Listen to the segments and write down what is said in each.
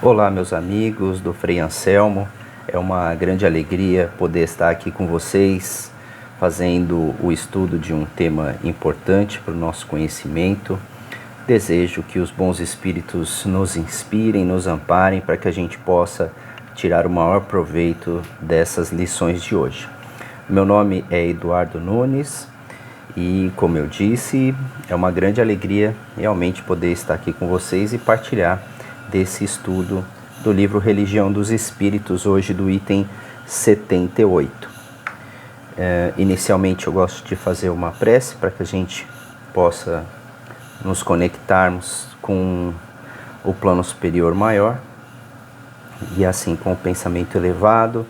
Olá, meus amigos do Frei Anselmo. É uma grande alegria poder estar aqui com vocês, fazendo o estudo de um tema importante para o nosso conhecimento. Desejo que os bons espíritos nos inspirem, nos amparem, para que a gente possa tirar o maior proveito dessas lições de hoje. Meu nome é Eduardo Nunes e, como eu disse, é uma grande alegria realmente poder estar aqui com vocês e partilhar desse estudo do livro Religião dos Espíritos, hoje do item 78. Inicialmente eu gosto de fazer uma prece para que a gente possa nos conectarmos com o plano superior maior e assim, com o pensamento elevado,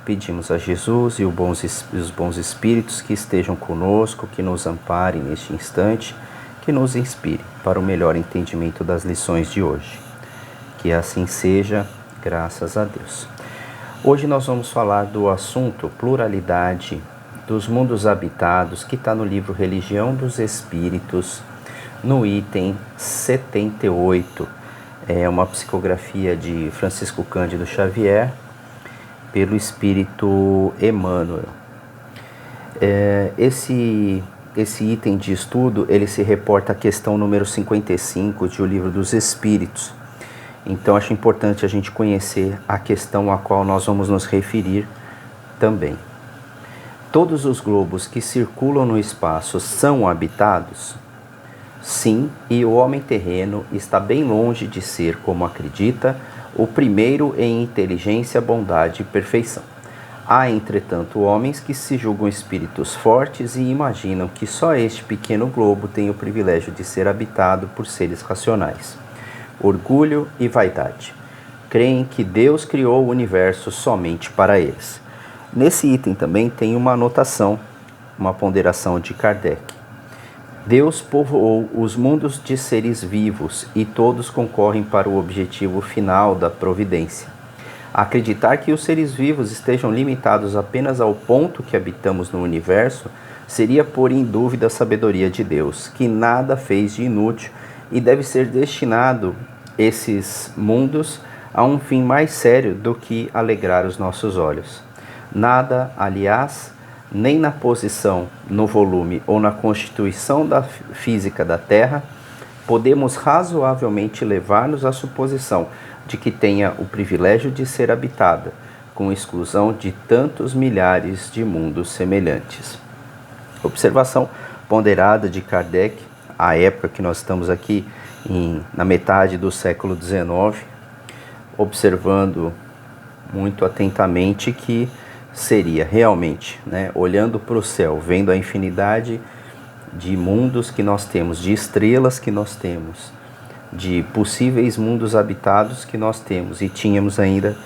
pedimos a Jesus e os bons espíritos que estejam conosco, que nos amparem neste instante, que nos inspirem para o melhor entendimento das lições de hoje. Que assim seja, graças a Deus. Hoje nós vamos falar do assunto pluralidade dos mundos habitados, que está no livro Religião dos Espíritos, no item 78. É uma psicografia de Francisco Cândido Xavier, pelo Espírito Emmanuel. Esse item de estudo, ele se reporta à questão número 55 de O Livro dos Espíritos. Então, acho importante a gente conhecer a questão a qual nós vamos nos referir também. Todos os globos que circulam no espaço são habitados? Sim, e o homem terreno está bem longe de ser, como acredita, o primeiro em inteligência, bondade e perfeição. Há, entretanto, homens que se julgam espíritos fortes e imaginam que só este pequeno globo tem o privilégio de ser habitado por seres racionais. Orgulho e vaidade. Creem que Deus criou o universo somente para eles. Nesse item também tem uma anotação, uma ponderação de Kardec. Deus povoou os mundos de seres vivos e todos concorrem para o objetivo final da providência. Acreditar que os seres vivos estejam limitados apenas ao ponto que habitamos no universo seria pôr em dúvida a sabedoria de Deus, que nada fez de inútil e deve ser destinado esses mundos a um fim mais sério do que alegrar os nossos olhos. Nada, aliás, nem na posição, no volume ou na constituição da física da Terra, podemos razoavelmente levar-nos à suposição de que tenha o privilégio de ser habitada, com exclusão de tantos milhares de mundos semelhantes. Observação ponderada de Kardec, à época que nós estamos aqui, na metade do século XIX, observando muito atentamente que seria realmente, olhando para o céu, vendo a infinidade de mundos que nós temos, de estrelas que nós temos, de possíveis mundos habitados que nós temos, e tínhamos ainda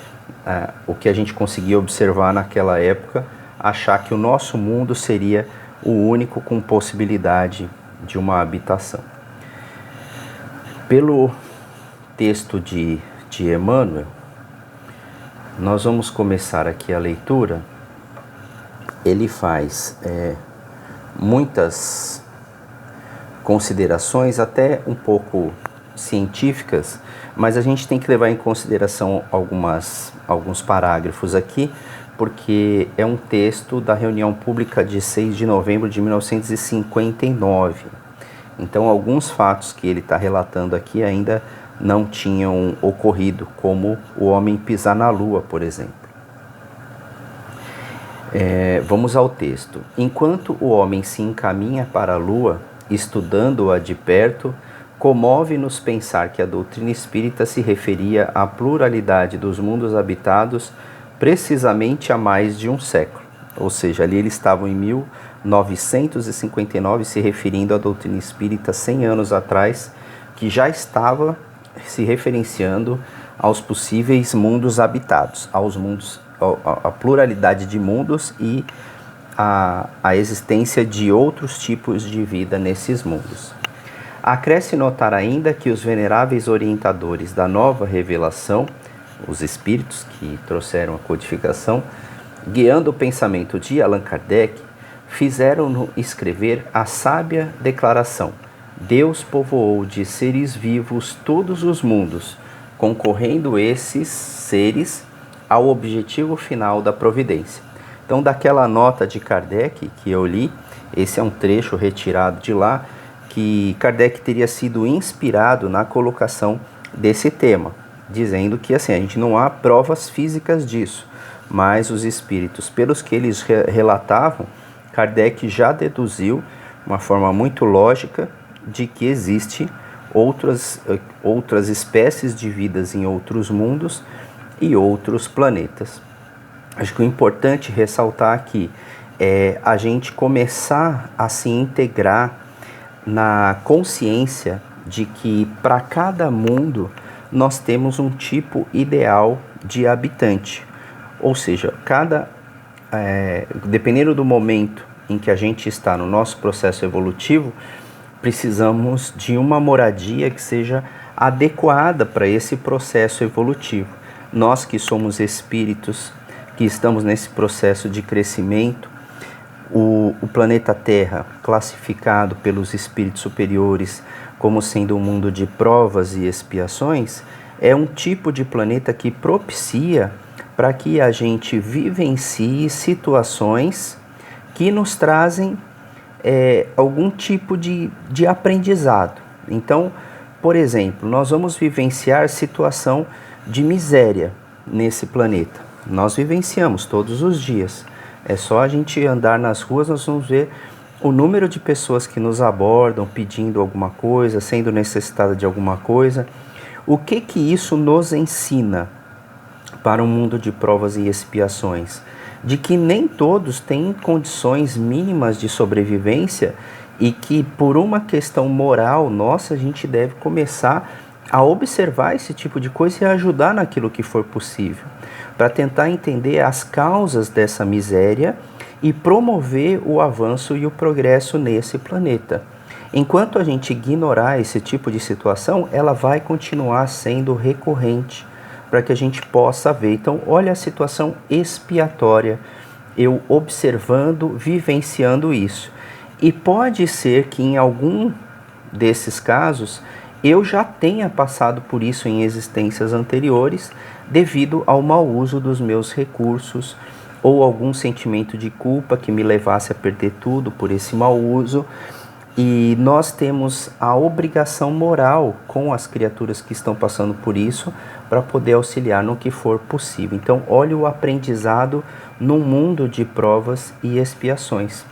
o que a gente conseguia observar naquela época, achar que o nosso mundo seria o único com possibilidade de uma habitação. Pelo texto de Emmanuel, nós vamos começar aqui a leitura. Ele faz muitas considerações, até um pouco científicas, mas a gente tem que levar em consideração alguns parágrafos aqui, porque é um texto da reunião pública de 6 de novembro de 1959. Então, alguns fatos que ele está relatando aqui ainda não tinham ocorrido, como o homem pisar na Lua, por exemplo. Vamos ao texto. Enquanto o homem se encaminha para a Lua, estudando-a de perto, comove-nos pensar que a doutrina espírita se referia à pluralidade dos mundos habitados precisamente há mais de um século. Ou seja, ali eles estavam em 1959 se referindo à doutrina espírita 100 anos atrás, que já estava se referenciando aos possíveis mundos habitados, a pluralidade de mundos e a existência de outros tipos de vida nesses mundos. Acresce notar ainda que os veneráveis orientadores da nova revelação, os espíritos que trouxeram a codificação, guiando o pensamento de Allan Kardec, fizeram-no escrever a sábia declaração: Deus povoou de seres vivos todos os mundos, concorrendo esses seres ao objetivo final da providência. Então, daquela nota de Kardec que eu li, esse é um trecho retirado de lá, que Kardec teria sido inspirado na colocação desse tema, dizendo que assim, a gente não há provas físicas disso, mas os espíritos, pelos que eles relatavam, Kardec já deduziu, de uma forma muito lógica, de que existe outras espécies de vidas em outros mundos e outros planetas. Acho que o importante ressaltar aqui é a gente começar a se integrar na consciência de que para cada mundo nós temos um tipo ideal de habitante. Ou seja, dependendo do momento em que a gente está no nosso processo evolutivo, precisamos de uma moradia que seja adequada para esse processo evolutivo. Nós que somos espíritos, que estamos nesse processo de crescimento, o planeta Terra, classificado pelos espíritos superiores como sendo um mundo de provas e expiações, é um tipo de planeta que propicia para que a gente vivencie situações que nos trazem algum tipo de aprendizado. Então, por exemplo, nós vamos vivenciar situação de miséria nesse planeta. Nós vivenciamos todos os dias. É só a gente andar nas ruas, nós vamos ver o número de pessoas que nos abordam pedindo alguma coisa, sendo necessitada de alguma coisa. O que isso nos ensina para um mundo de provas e expiações? De que nem todos têm condições mínimas de sobrevivência e que por uma questão moral nossa a gente deve começar a observar esse tipo de coisa e ajudar naquilo que for possível, para tentar entender as causas dessa miséria e promover o avanço e o progresso nesse planeta. Enquanto a gente ignorar esse tipo de situação, ela vai continuar sendo recorrente, para que a gente possa ver. Então, olha a situação expiatória, eu observando, vivenciando isso. E pode ser que em algum desses casos eu já tenha passado por isso em existências anteriores, devido ao mau uso dos meus recursos, ou algum sentimento de culpa que me levasse a perder tudo por esse mau uso. E nós temos a obrigação moral com as criaturas que estão passando por isso, para poder auxiliar no que for possível. Então, olha o aprendizado num mundo de provas e expiações.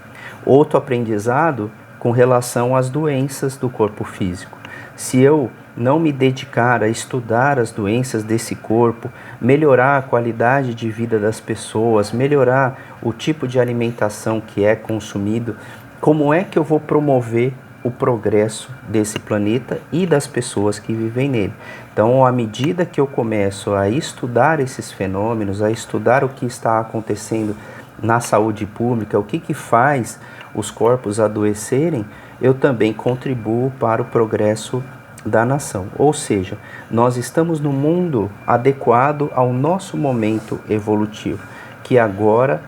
Outro aprendizado com relação às doenças do corpo físico. Se eu não me dedicar a estudar as doenças desse corpo, melhorar a qualidade de vida das pessoas, melhorar o tipo de alimentação que é consumido, como é que eu vou promover o progresso desse planeta e das pessoas que vivem nele? Então, à medida que eu começo a estudar esses fenômenos, a estudar o que está acontecendo na saúde pública, o que faz os corpos adoecerem, eu também contribuo para o progresso da nação. Ou seja, nós estamos no mundo adequado ao nosso momento evolutivo, que agora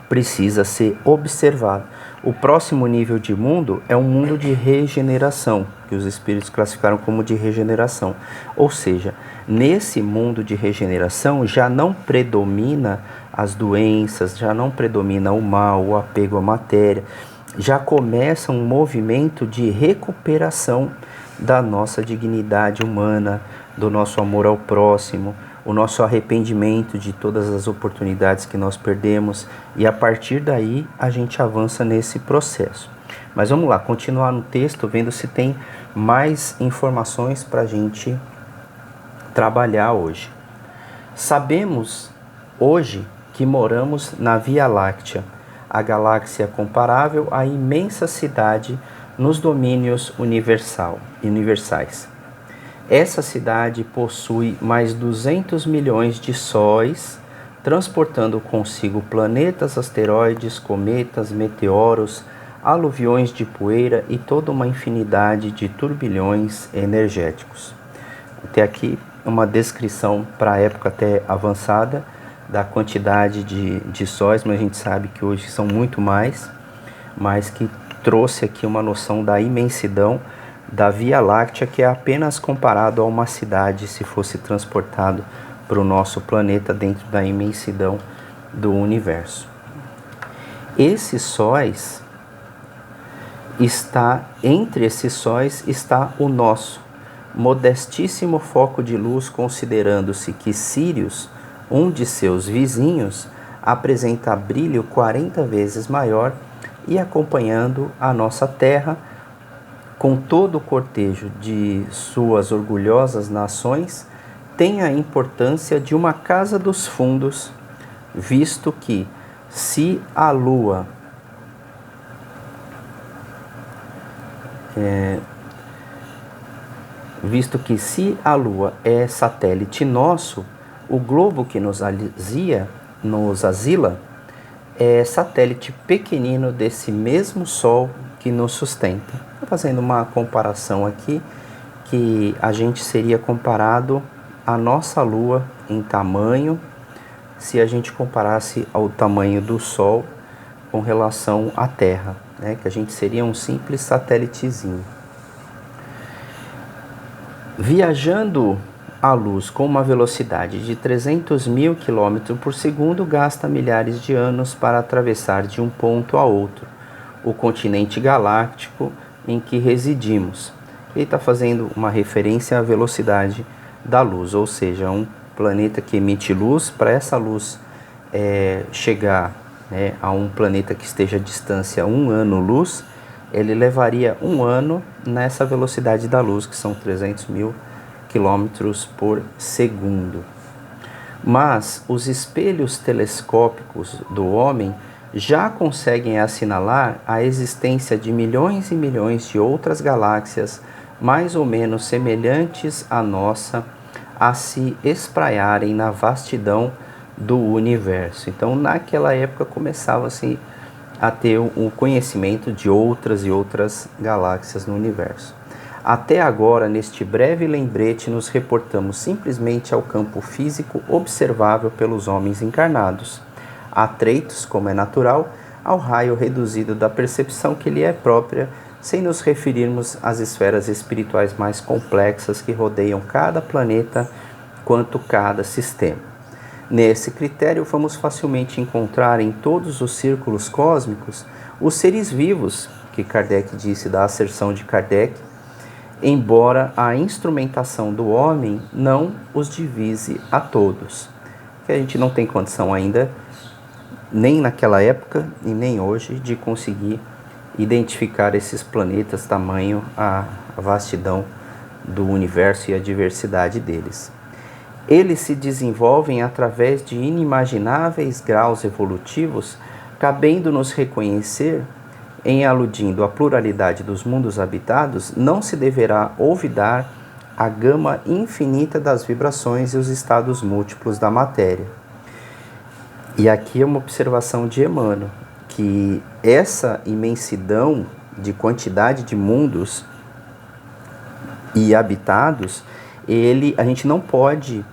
precisa ser observado. O próximo nível de mundo é um mundo de regeneração, que os espíritos classificaram como de regeneração. Ou seja, nesse mundo de regeneração já não predomina as doenças, já não predomina o mal, o apego à matéria, já começa um movimento de recuperação da nossa dignidade humana, do nosso amor ao próximo, o nosso arrependimento de todas as oportunidades que nós perdemos, e a partir daí a gente avança nesse processo. Mas vamos lá, continuar no texto, vendo se tem mais informações para a gente trabalhar hoje. Sabemos hoje que moramos na Via Láctea, a galáxia comparável à imensa cidade nos domínios universais. Essa cidade possui mais 200 milhões de sóis, transportando consigo planetas, asteroides, cometas, meteoros, aluviões de poeira e toda uma infinidade de turbilhões energéticos. Até aqui uma descrição para a época até avançada da quantidade de sóis, mas a gente sabe que hoje são muito mais, mas que trouxe aqui uma noção da imensidão da Via Láctea, que é apenas comparado a uma cidade se fosse transportado para o nosso planeta dentro da imensidão do universo. Esses sóis, entre esses sóis está o nosso modestíssimo foco de luz, considerando-se que Sírius, um de seus vizinhos, apresenta brilho 40 vezes maior, e acompanhando a nossa Terra, com todo o cortejo de suas orgulhosas nações, tem a importância de uma casa dos fundos, visto que se a Lua é satélite nosso, o globo que nos asila é satélite pequenino desse mesmo Sol que nos sustenta. Estou fazendo uma comparação aqui, que a gente seria comparado à nossa Lua em tamanho, se a gente comparasse ao tamanho do Sol com relação à Terra, né? Que a gente seria um simples satélitezinho. Viajando a luz com uma velocidade de 300 mil km por segundo, gasta milhares de anos para atravessar de um ponto a outro o continente galáctico em que residimos. Ele está fazendo uma referência à velocidade da luz, ou seja, um planeta que emite luz. Para essa luz chegar, né, a um planeta que esteja à distância 1 ano-luz, ele levaria 1 ano nessa velocidade da luz, que são 300 mil quilômetros por segundo. Mas os espelhos telescópicos do homem já conseguem assinalar a existência de milhões e milhões de outras galáxias mais ou menos semelhantes à nossa, a se espraiarem na vastidão do universo. Então, naquela época, começava-se a ter o conhecimento de outras e outras galáxias no universo. Até agora, neste breve lembrete, nos reportamos simplesmente ao campo físico observável pelos homens encarnados, atreitos, como é natural, ao raio reduzido da percepção que lhe é própria, sem nos referirmos às esferas espirituais mais complexas que rodeiam cada planeta quanto cada sistema. Nesse critério, vamos facilmente encontrar em todos os círculos cósmicos os seres vivos, que Kardec disse da asserção de Kardec, embora a instrumentação do homem não os divise a todos. Que a gente não tem condição ainda, nem naquela época e nem hoje, de conseguir identificar esses planetas, tamanho, a vastidão do universo e a diversidade deles. Eles se desenvolvem através de inimagináveis graus evolutivos, cabendo-nos reconhecer, em aludindo à pluralidade dos mundos habitados, não se deverá olvidar a gama infinita das vibrações e os estados múltiplos da matéria. E aqui é uma observação de Emmanuel, que essa imensidão de quantidade de mundos e habitados, a gente não pode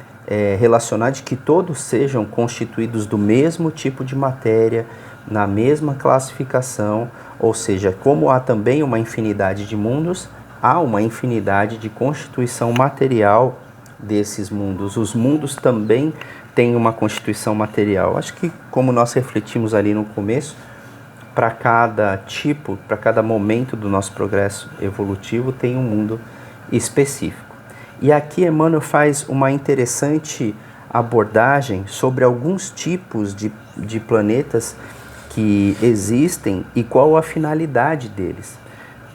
relacionar de que todos sejam constituídos do mesmo tipo de matéria, na mesma classificação, ou seja, como há também uma infinidade de mundos, há uma infinidade de constituição material desses mundos. Os mundos também têm uma constituição material. Acho que, como nós refletimos ali no começo, para cada tipo, para cada momento do nosso progresso evolutivo, tem um mundo específico. E aqui Emmanuel faz uma interessante abordagem sobre alguns tipos de planetas que existem e qual a finalidade deles.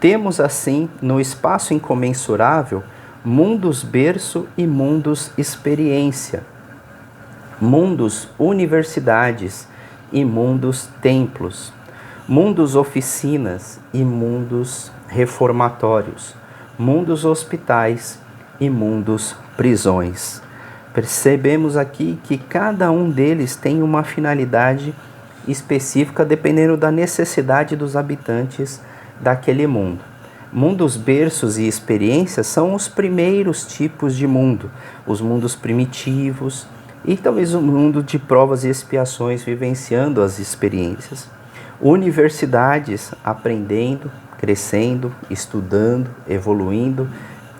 Temos, assim, no espaço incomensurável, mundos berço e mundos experiência, mundos universidades e mundos templos, mundos oficinas e mundos reformatórios, mundos hospitais e mundos prisões. Percebemos aqui que cada um deles tem uma finalidade específica dependendo da necessidade dos habitantes daquele mundo. Mundos berços e experiências são os primeiros tipos de mundo, os mundos primitivos e talvez o mundo de provas e expiações vivenciando as experiências. Universidades aprendendo crescendo, estudando, evoluindo,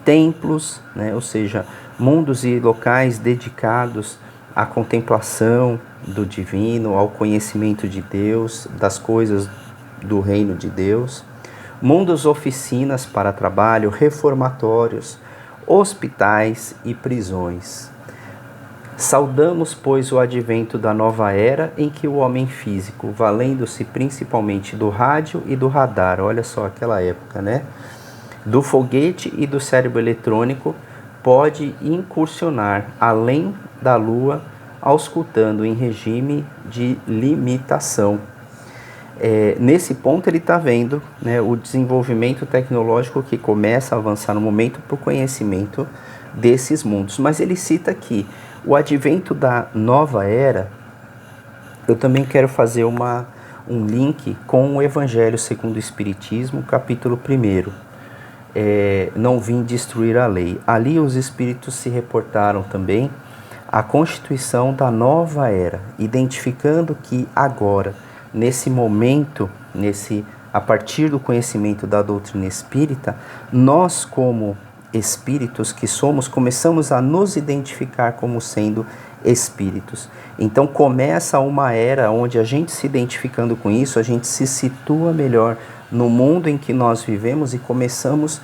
templos, né? Ou seja, mundos e locais dedicados à contemplação do divino, ao conhecimento de Deus, das coisas do reino de Deus, mundos, oficinas para trabalho, reformatórios, hospitais e prisões. Saudamos, pois, o advento da nova era em que o homem físico, valendo-se principalmente do rádio e do radar, olha só aquela época, né? Do foguete e do cérebro eletrônico, pode incursionar além da Lua, auscultando em regime de limitação. Nesse ponto ele está vendo, né, o desenvolvimento tecnológico que começa a avançar no momento para o conhecimento desses mundos. Mas ele cita aqui o advento da nova era. Eu também quero fazer um link com o Evangelho segundo o Espiritismo, capítulo 1. Não vim destruir a lei. Ali os Espíritos se reportaram também à constituição da nova era, identificando que agora, nesse momento, a partir do conhecimento da doutrina espírita, nós como espíritos que somos, começamos a nos identificar como sendo espíritos. Então começa uma era onde a gente se identificando com isso, a gente se situa melhor no mundo em que nós vivemos e começamos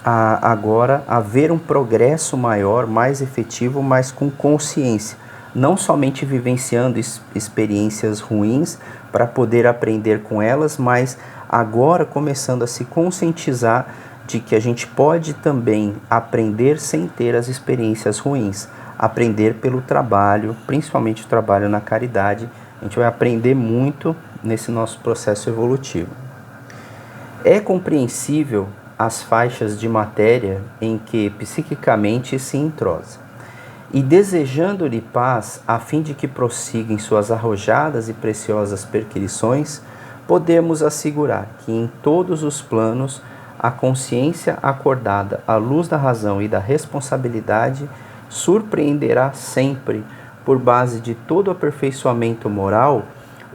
agora a ver um progresso maior, mais efetivo, mas com consciência. Não somente vivenciando experiências ruins para poder aprender com elas, mas agora começando a se conscientizar de que a gente pode também aprender sem ter as experiências ruins. Aprender pelo trabalho, principalmente o trabalho na caridade. A gente vai aprender muito nesse nosso processo evolutivo. É compreensível as faixas de matéria em que psiquicamente se entrosa. E desejando-lhe paz, a fim de que prossiga em suas arrojadas e preciosas perquisições, podemos assegurar que em todos os planos a consciência acordada à luz da razão e da responsabilidade surpreenderá sempre, por base de todo aperfeiçoamento moral,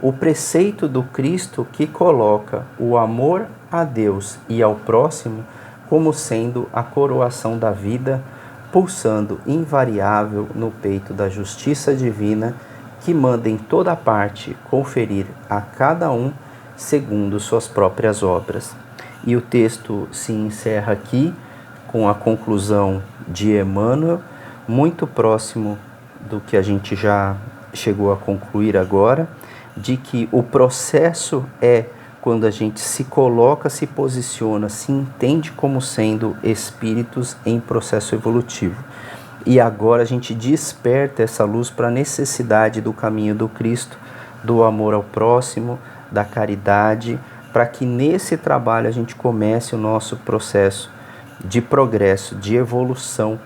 o preceito do Cristo que coloca o amor a Deus e ao próximo como sendo a coroação da vida, pulsando invariável no peito da justiça divina, que manda em toda parte conferir a cada um segundo suas próprias obras. E o texto se encerra aqui com a conclusão de Emmanuel, muito próximo do que a gente já chegou a concluir agora, de que o processo é quando a gente se coloca, se posiciona, se entende como sendo espíritos em processo evolutivo. E agora a gente desperta essa luz para a necessidade do caminho do Cristo, do amor ao próximo, da caridade, para que nesse trabalho a gente comece o nosso processo de progresso, de evolução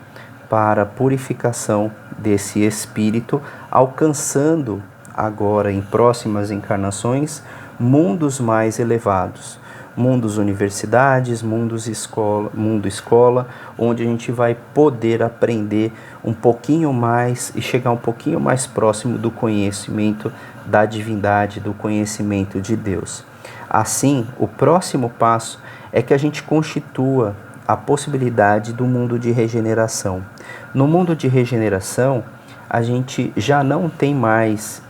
para a purificação desse espírito, alcançando agora em próximas encarnações mundos mais elevados, mundos universidades, mundo escola, onde a gente vai poder aprender um pouquinho mais e chegar um pouquinho mais próximo do conhecimento da divindade, do conhecimento de Deus. Assim, o próximo passo é que a gente constitua a possibilidade do mundo de regeneração. No mundo de regeneração, a gente já não tem mais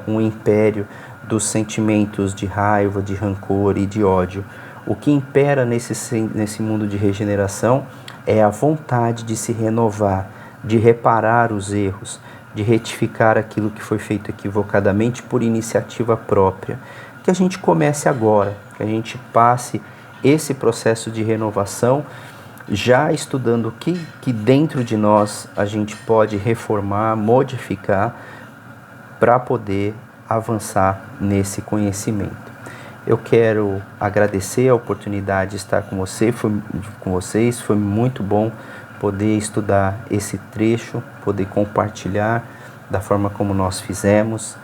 um império dos sentimentos de raiva, de rancor e de ódio. O que impera nesse mundo de regeneração é a vontade de se renovar, de reparar os erros, de retificar aquilo que foi feito equivocadamente por iniciativa própria. Que a gente comece agora, que a gente passe esse processo de renovação, já estudando o que dentro de nós a gente pode reformar, modificar, para poder avançar nesse conhecimento. Eu quero agradecer a oportunidade de estar com vocês, foi muito bom poder estudar esse trecho, poder compartilhar da forma como nós fizemos.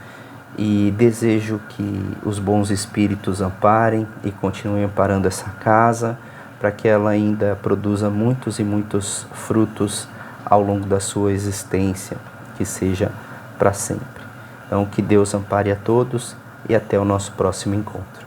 E desejo que os bons espíritos amparem e continuem amparando essa casa, para que ela ainda produza muitos e muitos frutos ao longo da sua existência, que seja para sempre. Então, que Deus ampare a todos e até o nosso próximo encontro.